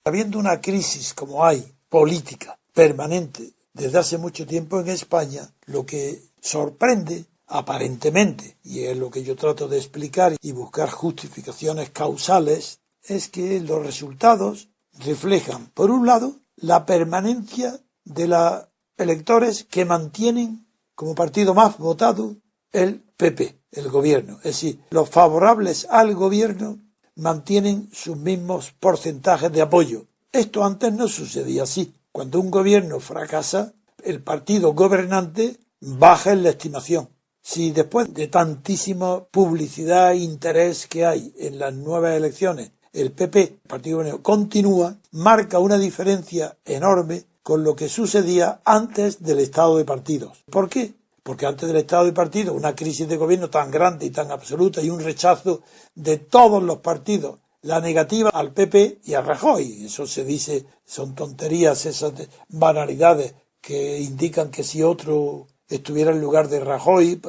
Habiendo una crisis como hay, política, permanente, desde hace mucho tiempo en España, lo que sorprende, aparentemente, y es lo que yo trato de explicar y buscar justificaciones causales, es que los resultados reflejan, por un lado, la permanencia de los electores que mantienen como partido más votado el PP, el gobierno. Es decir, los favorables al gobierno mantienen sus mismos porcentajes de apoyo. Esto antes no sucedía así. Cuando un gobierno fracasa, el partido gobernante baja en la estimación. Si después de tantísima publicidad e interés que hay en las nuevas elecciones, el PP, el Partido Gobernante, continúa, marca una diferencia enorme con lo que sucedía antes del estado de partidos. ¿Por qué? Porque antes del estado de partidos, una crisis de gobierno tan grande y tan absoluta y un rechazo de todos los partidos, la negativa al PP y a Rajoy. Eso se dice, son tonterías, esas banalidades que indican que si otro estuviera en lugar de Rajoy,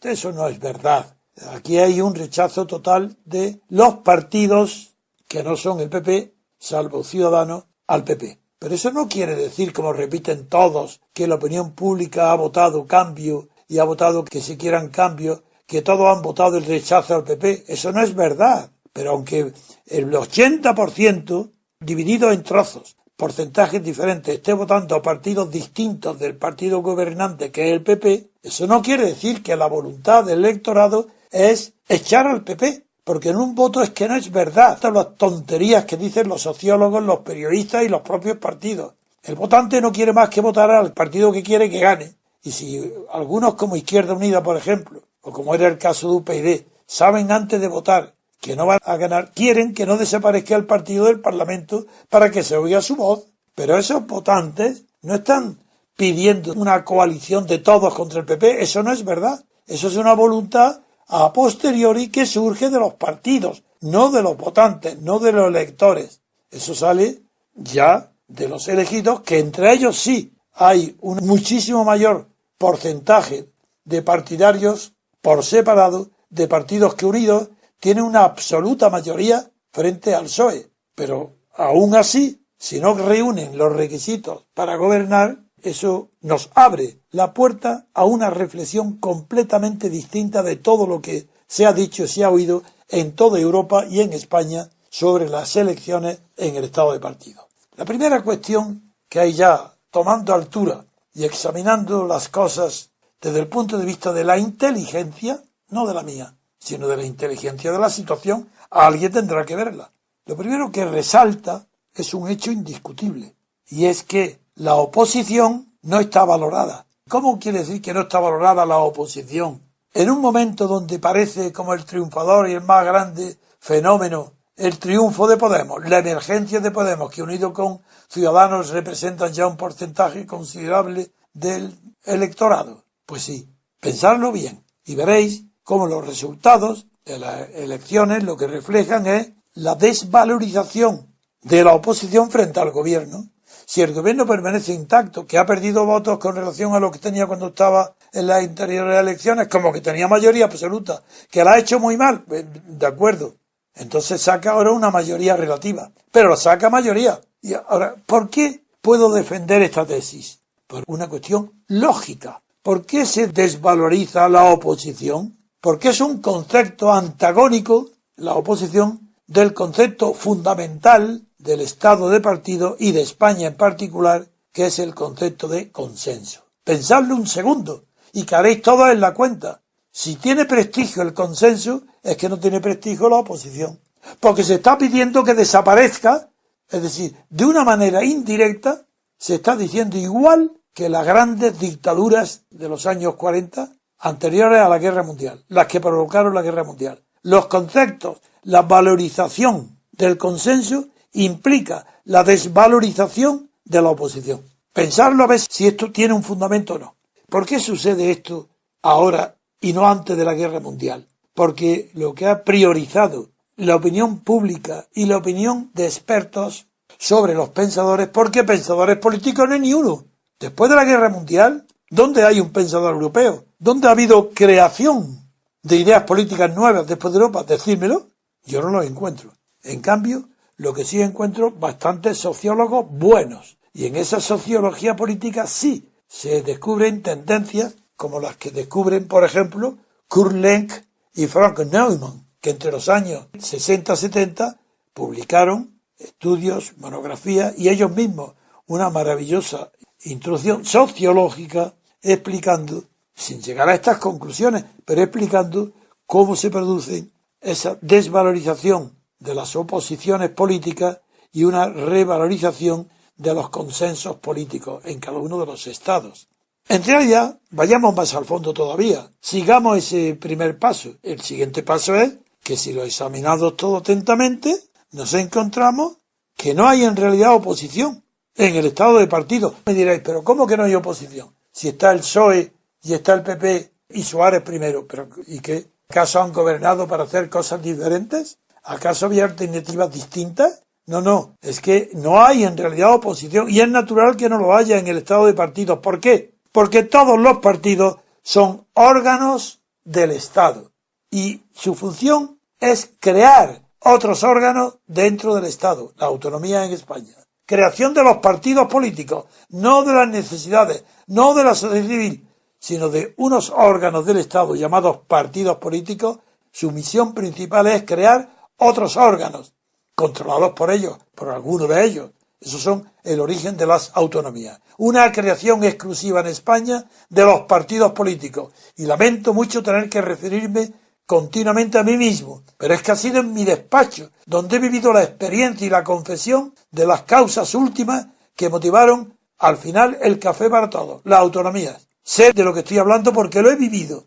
eso no es verdad. Aquí hay un rechazo total de los partidos que no son el PP, salvo Ciudadanos, al PP. Pero eso no quiere decir, como repiten todos, que la opinión pública ha votado cambio y ha votado que se quieran cambios, que todos han votado el rechazo al PP. Eso no es verdad. Pero aunque el 80%, dividido en trozos, porcentajes diferentes, esté votando a partidos distintos del partido gobernante, que es el PP, eso no quiere decir que la voluntad del electorado es echar al PP. Porque en un voto es que no es verdad. Estas son las tonterías que dicen los sociólogos, los periodistas y los propios partidos. El votante no quiere más que votar al partido que quiere que gane. Y si algunos como Izquierda Unida, por ejemplo, o como era el caso de UPyD, saben antes de votar que no van a ganar, quieren que no desaparezca el partido del Parlamento para que se oiga su voz. Pero esos votantes no están pidiendo una coalición de todos contra el PP. Eso no es verdad. Eso es una voluntad a posteriori que surge de los partidos, no de los votantes, no de los electores. Eso sale ya de los elegidos, que entre ellos sí hay un muchísimo mayor porcentaje de partidarios por separado, de partidos que unidos tienen una absoluta mayoría frente al PSOE. Pero aún así, si no reúnen los requisitos para gobernar, eso nos abre la puerta a una reflexión completamente distinta de todo lo que se ha dicho y se ha oído en toda Europa y en España sobre las elecciones en el estado de partido. La primera cuestión que hay ya, tomando altura y examinando las cosas desde el punto de vista de la inteligencia, no de la mía, sino de la inteligencia de la situación, alguien tendrá que verla. Lo primero que resalta es un hecho indiscutible, y es que la oposición no está valorada. ¿Cómo quiere decir que no está valorada la oposición? En un momento donde parece como el triunfador y el más grande fenómeno, el triunfo de Podemos, la emergencia de Podemos, que unido con Ciudadanos representan ya un porcentaje considerable del electorado. Pues sí, pensadlo bien y veréis cómo los resultados de las elecciones lo que reflejan es la desvalorización de la oposición frente al gobierno. Si el gobierno permanece intacto, que ha perdido votos con relación a lo que tenía cuando estaba en las anteriores elecciones, como que tenía mayoría absoluta, que la ha hecho muy mal, de acuerdo, entonces saca ahora una mayoría relativa, pero la saca mayoría. Y ahora, ¿por qué puedo defender esta tesis? Por una cuestión lógica. ¿Por qué se desvaloriza la oposición? Porque es un concepto antagónico, la oposición, del concepto fundamental del Estado de partido y de España en particular, que es el concepto de consenso. Pensadlo un segundo y caeréis todos en la cuenta. Si tiene prestigio el consenso, es que no tiene prestigio la oposición. Porque se está pidiendo que desaparezca, es decir, de una manera indirecta, se está diciendo igual que las grandes dictaduras de los años 40, anteriores a la Guerra Mundial, las que provocaron la Guerra Mundial. Los conceptos, la valorización del consenso implica la desvalorización de la oposición. Pensarlo a ver si esto tiene un fundamento o no. ¿Por qué sucede esto ahora y no antes de la Guerra Mundial? Porque lo que ha priorizado la opinión pública y la opinión de expertos sobre los pensadores, porque pensadores políticos no hay ni uno. Después de la Guerra Mundial, ¿dónde hay un pensador europeo? ¿Dónde ha habido creación de ideas políticas nuevas después de Europa? Decídmelo. Yo no lo encuentro. En cambio, lo que sí encuentro bastantes sociólogos buenos. Y en esa sociología política sí se descubren tendencias como las que descubren, por ejemplo, Kurt Lenk y Frank Neumann, que entre los años 60-70 publicaron estudios, monografías y ellos mismos una maravillosa introducción sociológica explicando, sin llegar a estas conclusiones, pero explicando cómo se produce esa desvalorización de las oposiciones políticas y una revalorización de los consensos políticos en cada uno de los estados. En realidad, vayamos más al fondo todavía, sigamos ese primer paso. El siguiente paso es que si lo examinamos todo atentamente, nos encontramos que no hay en realidad oposición en el estado de partido. Me diréis, pero ¿cómo que no hay oposición? Si está el PSOE y está el PP y Suárez primero, ¿pero y qué? ¿Acaso han gobernado para hacer cosas diferentes? ¿Acaso había alternativas distintas? No, es que no hay en realidad oposición y es natural que no lo haya en el estado de partidos. ¿Por qué? Porque todos los partidos son órganos del Estado y su función es crear otros órganos dentro del Estado, la autonomía en España. Creación de los partidos políticos, no de las necesidades, no de la sociedad civil, sino de unos órganos del Estado llamados partidos políticos. Su misión principal es crear otros órganos, controlados por ellos, por algunos de ellos. Esos son el origen de las autonomías. Una creación exclusiva en España de los partidos políticos. Y lamento mucho tener que referirme continuamente a mí mismo, pero es que ha sido en mi despacho donde he vivido la experiencia y la confesión de las causas últimas que motivaron al final el café para todos, las autonomías. Sé de lo que estoy hablando porque lo he vivido.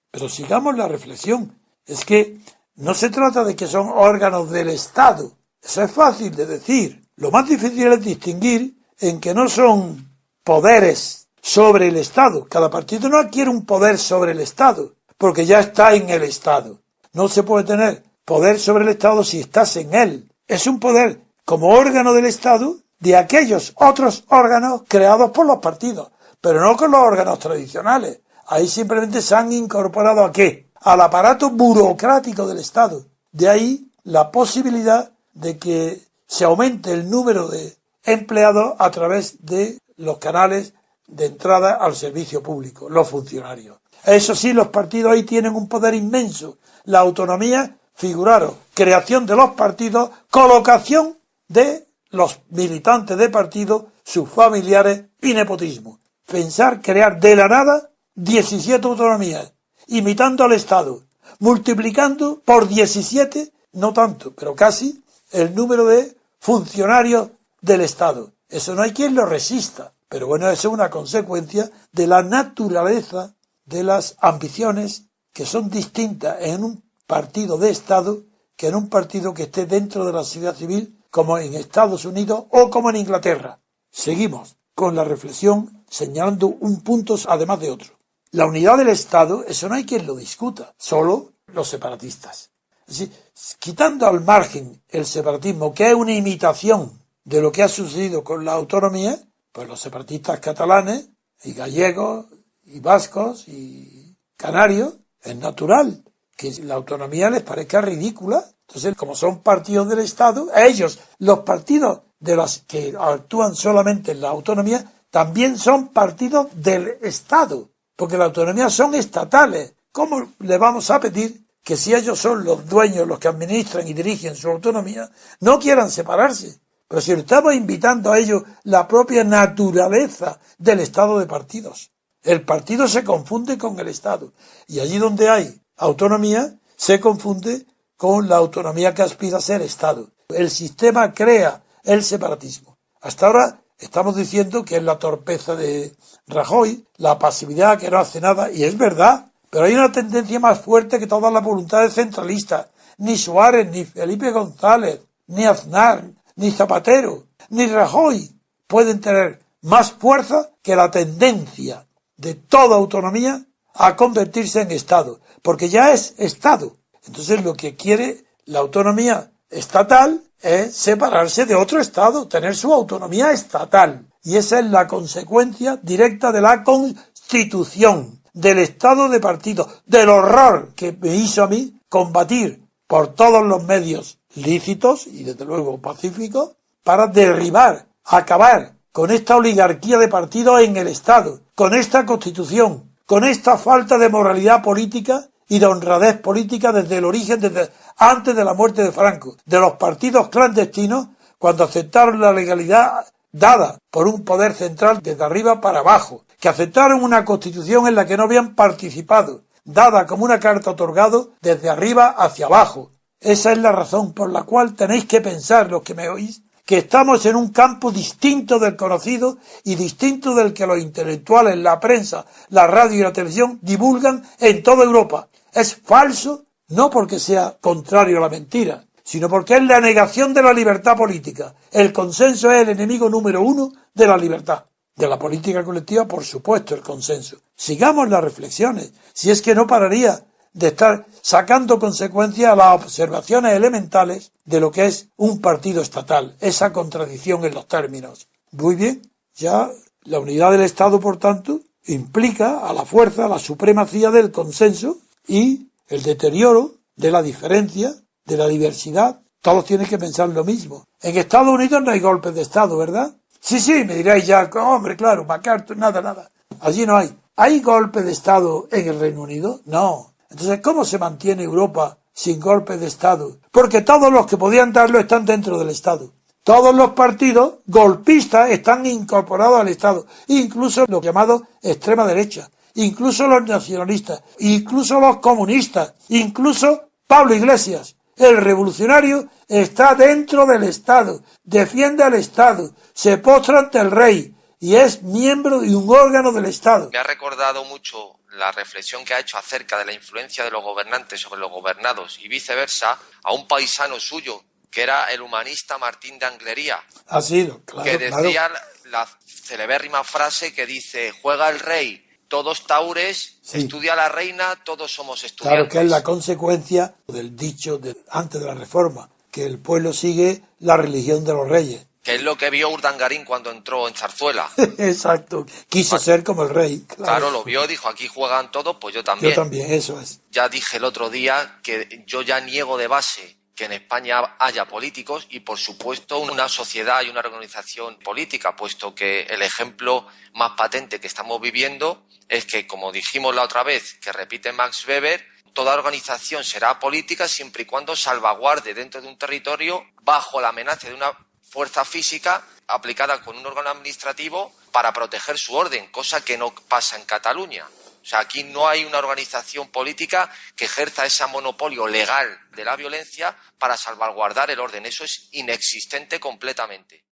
Pero sigamos la reflexión. Es que no se trata de que son órganos del Estado. Eso es fácil de decir. Lo más difícil es distinguir en que no son poderes sobre el Estado. Cada partido no adquiere un poder sobre el Estado, porque ya está en el Estado. No se puede tener poder sobre el Estado si estás en él. Es un poder como órgano del Estado de aquellos otros órganos creados por los partidos, pero no con los órganos tradicionales. Ahí simplemente se han incorporado ¿a qué? Al aparato burocrático del Estado. De ahí la posibilidad de que se aumente el número de empleados a través de los canales de entrada al servicio público, los funcionarios. Eso sí, los partidos ahí tienen un poder inmenso. La autonomía, figuraros, creación de los partidos, colocación de los militantes de partido, sus familiares y nepotismo. Pensar crear de la nada 17 autonomías, imitando al Estado, multiplicando por 17, no tanto, pero casi, el número de funcionarios del Estado. Eso no hay quien lo resista. Pero bueno, eso es una consecuencia de la naturaleza de las ambiciones que son distintas en un partido de Estado que en un partido que esté dentro de la sociedad civil, como en Estados Unidos o como en Inglaterra. Seguimos con la reflexión señalando un punto además de otro. La unidad del Estado, eso no hay quien lo discuta, solo los separatistas. Es decir, quitando al margen el separatismo, que es una imitación de lo que ha sucedido con la autonomía, pues los separatistas catalanes y gallegos y vascos y canarios, es natural que la autonomía les parezca ridícula. Entonces, como son partidos del Estado, a ellos, los partidos de los que actúan solamente en la autonomía, también son partidos del Estado, porque las autonomías son estatales. ¿Cómo le vamos a pedir que si ellos son los dueños, los que administran y dirigen su autonomía, no quieran separarse? Pero si lo estamos invitando a ellos, la propia naturaleza del Estado de partidos. El partido se confunde con el Estado. Y allí donde hay autonomía, se confunde con la autonomía que aspira a ser Estado. El sistema crea el separatismo. Hasta ahora estamos diciendo que es la torpeza de Rajoy, la pasividad que no hace nada, y es verdad. Pero hay una tendencia más fuerte que todas las voluntades centralistas. Ni Suárez, ni Felipe González, ni Aznar, ni Zapatero, ni Rajoy pueden tener más fuerza que la tendencia de toda autonomía a convertirse en Estado, porque ya es Estado. Entonces lo que quiere la autonomía estatal es separarse de otro Estado, tener su autonomía estatal. Y esa es la consecuencia directa de la Constitución, del Estado de partido, del horror que me hizo a mí combatir por todos los medios lícitos y desde luego pacíficos, para derribar, acabar con esta oligarquía de partidos en el Estado, con esta constitución, con esta falta de moralidad política y de honradez política desde el origen, desde antes de la muerte de Franco, de los partidos clandestinos, cuando aceptaron la legalidad dada por un poder central desde arriba para abajo, que aceptaron una constitución en la que no habían participado, dada como una carta otorgada desde arriba hacia abajo. Esa es la razón por la cual tenéis que pensar, los que me oís, que estamos en un campo distinto del conocido y distinto del que los intelectuales, la prensa, la radio y la televisión divulgan en toda Europa. Es falso, no porque sea contrario a la mentira, sino porque es la negación de la libertad política. El consenso es el enemigo número uno de la libertad. De la política colectiva, por supuesto, el consenso. Sigamos las reflexiones, si es que no pararía de estar sacando consecuencias a las observaciones elementales de lo que es un partido estatal, esa contradicción en los términos. Muy bien, ya la unidad del Estado, por tanto, implica a la fuerza, a la supremacía del consenso y el deterioro de la diferencia, de la diversidad. Todos tienen que pensar lo mismo. En Estados Unidos no hay golpes de Estado, ¿verdad? Sí, me diréis ya, hombre, claro, MacArthur, nada. Allí no hay. ¿Hay golpe de Estado en el Reino Unido? No. Entonces, ¿cómo se mantiene Europa sin golpe de Estado? Porque todos los que podían darlo están dentro del Estado. Todos los partidos golpistas están incorporados al Estado, incluso los llamados extrema derecha, incluso los nacionalistas, incluso los comunistas, incluso Pablo Iglesias. El revolucionario está dentro del Estado, defiende al Estado, se postra ante el rey y es miembro de un órgano del Estado. Me ha recordado mucho la reflexión que ha hecho acerca de la influencia de los gobernantes sobre los gobernados y viceversa a un paisano suyo, que era el humanista Martín de Anglería, ha sido, claro, que decía la celebérrima frase que dice: juega el rey, todos taures, sí. Estudia la reina, todos somos estudiantes. Claro, que es la consecuencia del dicho de antes de la Reforma, que el pueblo sigue la religión de los reyes. Que es lo que vio Urdangarín cuando entró en Zarzuela. Exacto, quiso ser como el rey. Claro, lo vio, dijo, aquí juegan todos, pues yo también. Yo también, eso es. Ya dije el otro día que yo ya niego de base que en España haya políticos y, por supuesto, una sociedad y una organización política, puesto que el ejemplo más patente que estamos viviendo es que, como dijimos la otra vez, que repite Max Weber, toda organización será política siempre y cuando salvaguarde dentro de un territorio bajo la amenaza de una fuerza física aplicada con un órgano administrativo para proteger su orden, cosa que no pasa en Cataluña. O sea, aquí no hay una organización política que ejerza ese monopolio legal de la violencia para salvaguardar el orden. Eso es inexistente completamente.